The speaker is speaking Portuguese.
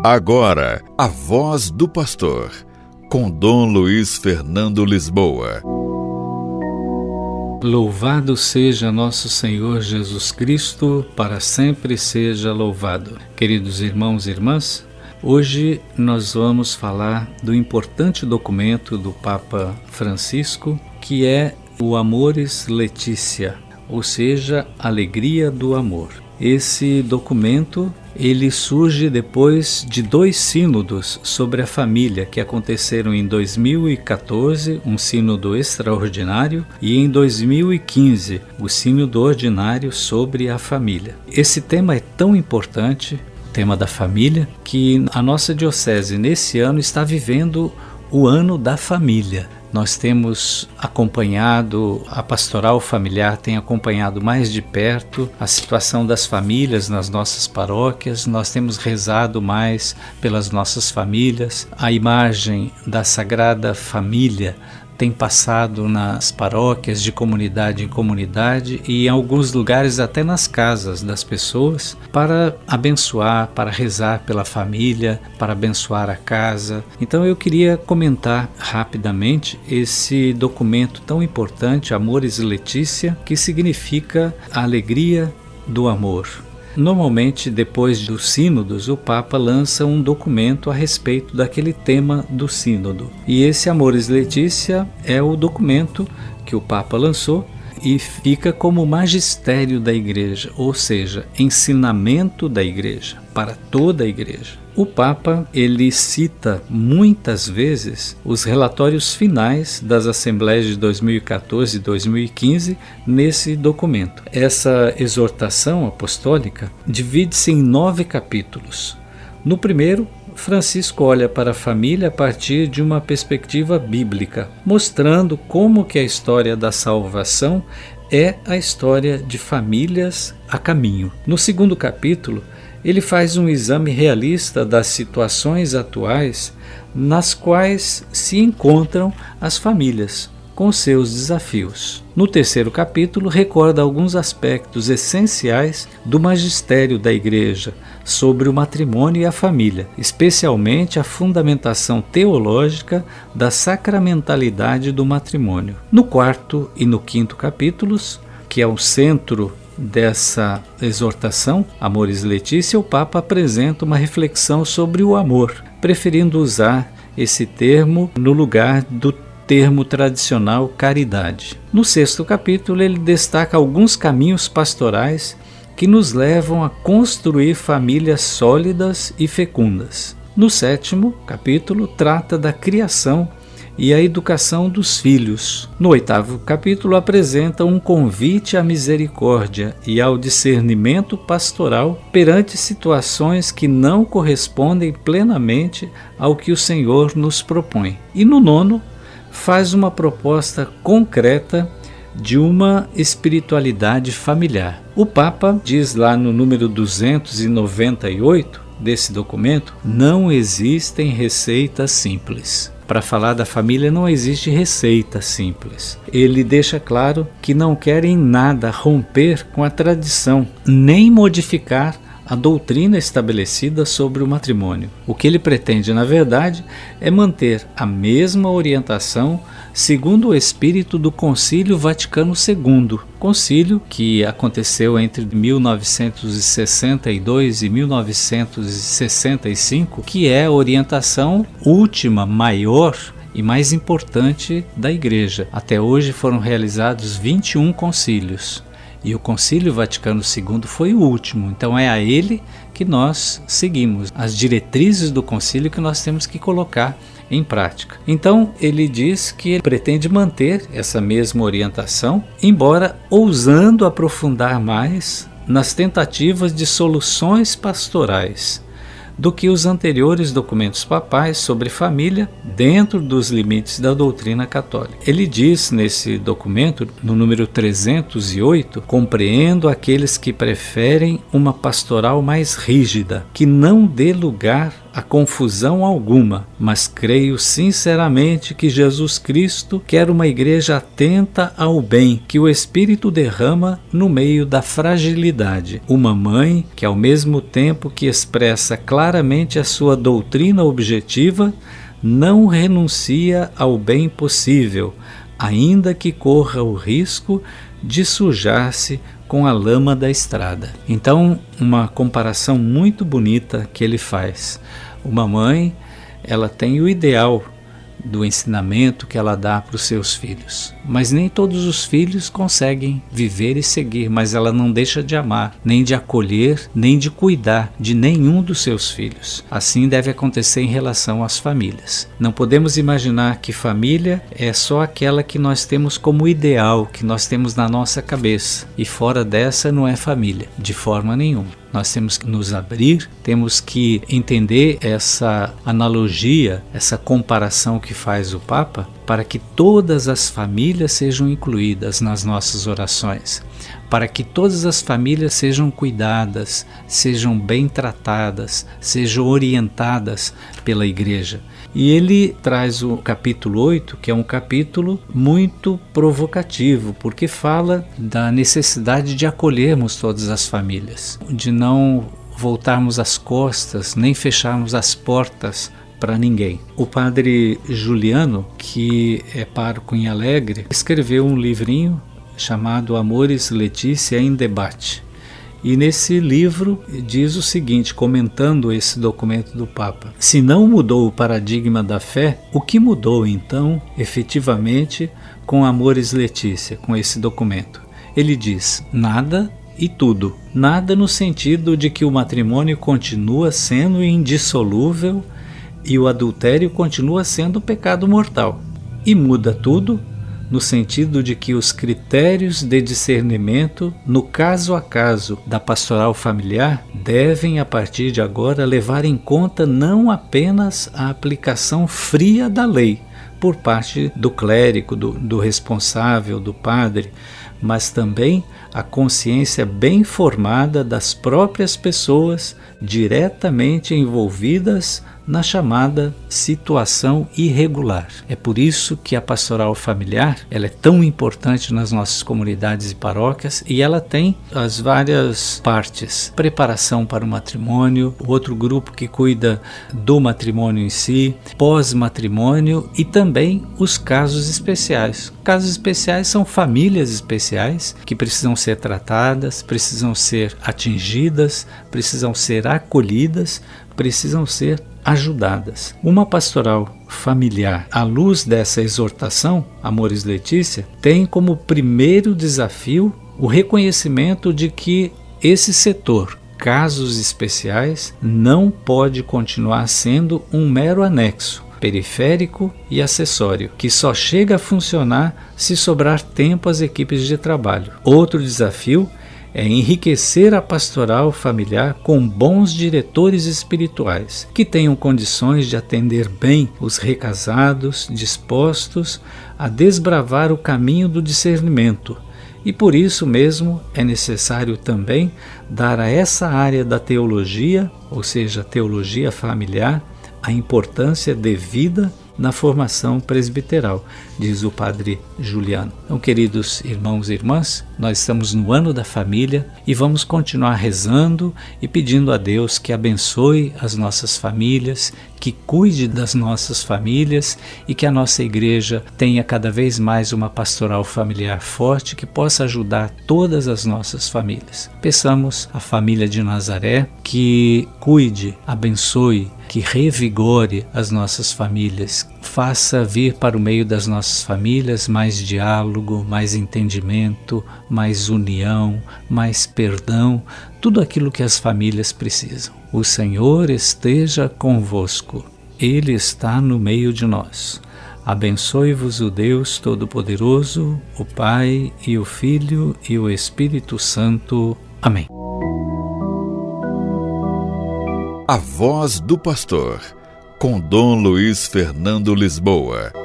Agora, a voz do pastor, com Dom Luiz Fernando Lisboa. Louvado seja nosso Senhor Jesus Cristo, para sempre seja louvado. Queridos irmãos e irmãs, hoje nós vamos falar do importante documento do Papa Francisco, que é o Amoris Laetitia, ou seja, Alegria do Amor. Esse documento, ele surge depois de 2 sínodos sobre a família que aconteceram em 2014, um sínodo extraordinário, e em 2015, o sínodo ordinário sobre a família. Esse tema é tão importante, o tema da família, que a nossa diocese nesse ano está vivendo o ano da família. Nós temos acompanhado, a pastoral familiar tem acompanhado mais de perto a situação das famílias nas nossas paróquias, nós temos rezado mais pelas nossas famílias. A imagem da Sagrada Família tem passado nas paróquias de comunidade em comunidade e em alguns lugares até nas casas das pessoas para abençoar, para rezar pela família, para abençoar a casa. Então eu queria comentar rapidamente esse documento tão importante, Amoris Laetitia, que significa a alegria do amor. Normalmente, depois dos sínodos, o Papa lança um documento a respeito daquele tema do sínodo. E esse Amoris Laetitia é o documento que o Papa lançou e fica como magistério da Igreja, ou seja, ensinamento da Igreja, para toda a Igreja. O Papa, ele cita muitas vezes os relatórios finais das Assembleias de 2014 e 2015 nesse documento. Essa exortação apostólica divide-se em 9 capítulos. No primeiro, Francisco olha para a família a partir de uma perspectiva bíblica, mostrando como que a história da salvação é a história de famílias a caminho. No segundo capítulo, ele faz um exame realista das situações atuais nas quais se encontram as famílias, com seus desafios. No terceiro capítulo, recorda alguns aspectos essenciais do magistério da Igreja sobre o matrimônio e a família, especialmente a fundamentação teológica da sacramentalidade do matrimônio. No quarto e no quinto capítulos, que é o centro dessa exortação, Amoris Laetitia, o Papa apresenta uma reflexão sobre o amor, preferindo usar esse termo no lugar do termo tradicional caridade. No sexto capítulo, ele destaca alguns caminhos pastorais que nos levam a construir famílias sólidas e fecundas. No sétimo capítulo, trata da criação e a educação dos filhos. No oitavo capítulo, apresenta um convite à misericórdia e ao discernimento pastoral perante situações que não correspondem plenamente ao que o Senhor nos propõe. E no nono, faz uma proposta concreta de uma espiritualidade familiar. O Papa diz lá no número 298 desse documento: não existem receitas simples. Para falar da família não existe receita simples. Ele deixa claro que não quer em nada romper com a tradição, nem modificar a doutrina estabelecida sobre o matrimônio. O que ele pretende, na verdade, é manter a mesma orientação segundo o espírito do Concílio Vaticano II, concílio que aconteceu entre 1962 e 1965, que é a orientação última, maior e mais importante da Igreja. Até hoje foram realizados 21 concílios. E o Concílio Vaticano II foi o último, então é a ele que nós seguimos, as diretrizes do concílio que nós temos que colocar em prática. Então ele diz que ele pretende manter essa mesma orientação, embora ousando aprofundar mais nas tentativas de soluções pastorais do que os anteriores documentos papais sobre família dentro dos limites da doutrina católica. Ele diz nesse documento, no número 308, compreendo aqueles que preferem uma pastoral mais rígida, que não dê lugar a confusão alguma, mas creio sinceramente que Jesus Cristo quer uma igreja atenta ao bem que o Espírito derrama no meio da fragilidade, uma mãe que ao mesmo tempo que expressa claramente claramente a sua doutrina objetiva, não renuncia ao bem possível, ainda que corra o risco de sujar-se com a lama da estrada. Então, uma comparação muito bonita que ele faz. Uma mãe, ela tem o ideal do ensinamento que ela dá para os seus filhos, mas nem todos os filhos conseguem viver e seguir, mas ela não deixa de amar, nem de acolher, nem de cuidar de nenhum dos seus filhos. Assim deve acontecer em relação às famílias. Não podemos imaginar que família é só aquela que nós temos como ideal, que nós temos na nossa cabeça, e fora dessa não é família, de forma nenhuma. Nós temos que nos abrir, temos que entender essa analogia, essa comparação que faz o Papa, para que todas as famílias sejam incluídas nas nossas orações, para que todas as famílias sejam cuidadas, sejam bem tratadas, sejam orientadas pela Igreja. E ele traz o capítulo 8, que é um capítulo muito provocativo, porque fala da necessidade de acolhermos todas as famílias, de não voltarmos as costas, nem fecharmos as portas para ninguém. O padre Juliano, que é pároco em Alegre, escreveu um livrinho chamado Amores Letícia em Debate. E nesse livro diz o seguinte, comentando esse documento do Papa: se não mudou o paradigma da fé, o que mudou então, efetivamente, com Amores Letícia, com esse documento? Ele diz: nada e tudo. Nada no sentido de que o matrimônio continua sendo indissolúvel e o adultério continua sendo pecado mortal. E muda tudo no sentido de que os critérios de discernimento, no caso a caso da pastoral familiar, devem a partir de agora levar em conta não apenas a aplicação fria da lei por parte do clérigo, do responsável, do padre, mas também a consciência bem formada das próprias pessoas diretamente envolvidas na chamada situação irregular. É por isso que a pastoral familiar ela é tão importante nas nossas comunidades e paróquias, e ela tem as várias partes: preparação para o matrimônio, outro grupo que cuida do matrimônio em si, pós-matrimônio e também os casos especiais. Casos especiais são famílias especiais que precisam ser tratadas, precisam ser atingidas, precisam ser acolhidas, precisam ser ajudadas. Uma pastoral familiar, à luz dessa exortação, Amores Letícia, tem como primeiro desafio o reconhecimento de que esse setor, casos especiais, não pode continuar sendo um mero anexo, periférico e acessório, que só chega a funcionar se sobrar tempo às equipes de trabalho. Outro desafio é enriquecer a pastoral familiar com bons diretores espirituais, que tenham condições de atender bem os recasados, dispostos a desbravar o caminho do discernimento. E por isso mesmo é necessário também dar a essa área da teologia, ou seja, a teologia familiar, a importância devida na formação presbiteral, diz o padre Juliano. Então, queridos irmãos e irmãs, nós estamos no ano da família e vamos continuar rezando e pedindo a Deus que abençoe as nossas famílias, que cuide das nossas famílias e que a nossa igreja tenha cada vez mais uma pastoral familiar forte que possa ajudar todas as nossas famílias. Peçamos à família de Nazaré que cuide, abençoe, que revigore as nossas famílias, faça vir para o meio das nossas famílias mais diálogo, mais entendimento, mais união, mais perdão, tudo aquilo que as famílias precisam. O Senhor esteja convosco, Ele está no meio de nós. Abençoe-vos o Deus Todo-Poderoso, o Pai e o Filho e o Espírito Santo. Amém. A Voz do Pastor, com Dom Luiz Fernando Lisboa.